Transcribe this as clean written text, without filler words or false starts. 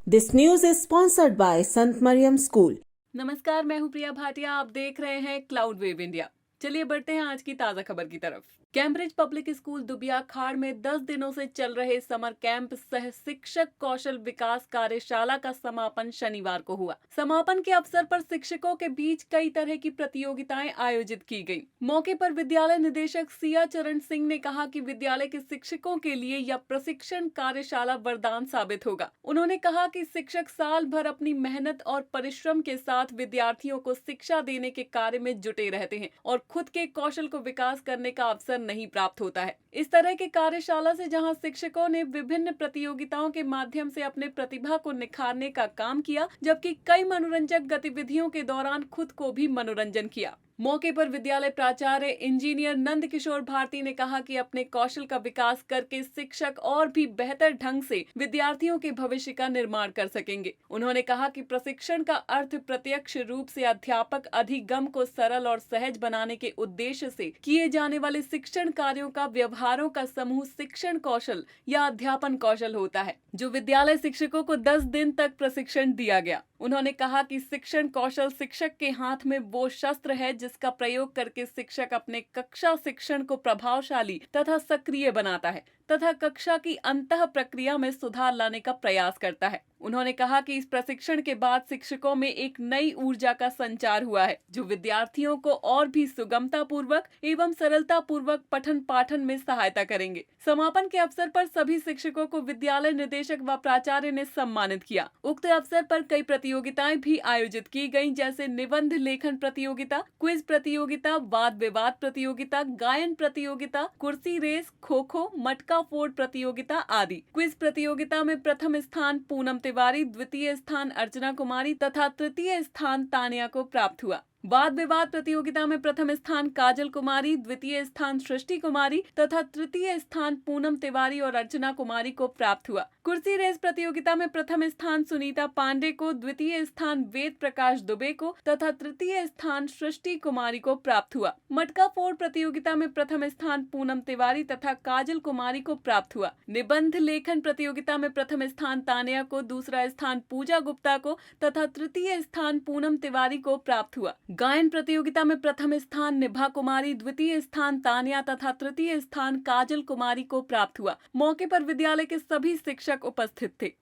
This news is sponsored by Sant Mariam School. नमस्कार, मैं हूं प्रिया भाटिया। आप देख रहे हैं क्लाउड वेव इंडिया। चलिए बढ़ते हैं आज की ताजा खबर की तरफ। कैम्ब्रिज पब्लिक स्कूल दुबिया खाड़ में 10 दिनों से चल रहे समर कैंप सह शिक्षक कौशल विकास कार्यशाला का समापन शनिवार को हुआ। समापन के अवसर पर शिक्षकों के बीच कई तरह की प्रतियोगिताएं आयोजित की गयी। मौके पर विद्यालय निदेशक सिया चरण सिंह ने कहा कि विद्यालय के शिक्षकों के लिए यह प्रशिक्षण कार्यशाला वरदान साबित होगा। उन्होंने कहा कि शिक्षक साल भर अपनी मेहनत और परिश्रम के साथ विद्यार्थियों को शिक्षा देने के कार्य में जुटे रहते हैं और खुद के कौशल को विकास करने का अवसर नहीं प्राप्त होता है। इस तरह के कार्यशाला से जहां शिक्षकों ने विभिन्न प्रतियोगिताओं के माध्यम से अपने प्रतिभा को निखारने का काम किया, जबकि कई मनोरंजक गतिविधियों के दौरान खुद को भी मनोरंजन किया। मौके पर विद्यालय प्राचार्य इंजीनियर नंद किशोर भारती ने कहा कि अपने कौशल का विकास करके शिक्षक और भी बेहतर ढंग से विद्यार्थियों के भविष्य का निर्माण कर सकेंगे। उन्होंने कहा कि प्रशिक्षण का अर्थ प्रत्यक्ष रूप से अध्यापक अधिगम को सरल और सहज बनाने के उद्देश्य से किए जाने वाले शिक्षण कार्यों का व्यवहारों का समूह शिक्षण कौशल या अध्यापन कौशल होता है, जो विद्यालय शिक्षकों को 10 दिन तक प्रशिक्षण दिया गया। उन्होंने कहा कि शिक्षण कौशल शिक्षक के हाथ में वो शस्त्र है जिसका प्रयोग करके शिक्षक अपने कक्षा शिक्षण को प्रभावशाली तथा सक्रिय बनाता है तथा कक्षा की अंतः प्रक्रिया में सुधार लाने का प्रयास करता है। उन्होंने कहा कि इस प्रशिक्षण के बाद शिक्षकों में एक नई ऊर्जा का संचार हुआ है, जो विद्यार्थियों को और भी सुगमता पूर्वक एवं सरलता पूर्वक पठन पाठन में सहायता करेंगे। समापन के अवसर पर सभी शिक्षकों को विद्यालय निदेशक व प्राचार्य ने सम्मानित किया। उक्त अवसर पर कई प्रतियोगिताएं भी आयोजित की गयी, जैसे निबंध लेखन प्रतियोगिता, क्विज प्रतियोगिता, वाद विवाद प्रतियोगिता, गायन प्रतियोगिता, कुर्सी रेस, खो खो, मटका फोड़ प्रतियोगिता आदि। क्विज प्रतियोगिता में प्रथम स्थान पूनम तिवारी, द्वितीय स्थान अर्चना कुमारी तथा तृतीय स्थान तानिया को प्राप्त हुआ। वाद विवाद प्रतियोगिता में प्रथम स्थान काजल कुमारी, द्वितीय स्थान सृष्टि कुमारी तथा तृतीय स्थान पूनम तिवारी और अर्चना कुमारी को प्राप्त हुआ। कुर्सी रेस प्रतियोगिता में प्रथम स्थान सुनीता पांडे को, द्वितीय स्थान वेद प्रकाश दुबे को तथा तृतीय स्थान सृष्टि कुमारी को प्राप्त हुआ। मटका फोड़ प्रतियोगिता में प्रथम स्थान पूनम तिवारी तथा काजल कुमारी को प्राप्त हुआ। निबंध लेखन प्रतियोगिता में प्रथम स्थान तानिया को, दूसरा स्थान पूजा गुप्ता को तथा तृतीय स्थान पूनम तिवारी को प्राप्त हुआ। गायन प्रतियोगिता में प्रथम स्थान निभा कुमारी, द्वितीय स्थान तानिया तथा तृतीय स्थान काजल कुमारी को प्राप्त हुआ। मौके पर विद्यालय के सभी शिक्षक उपस्थित थे।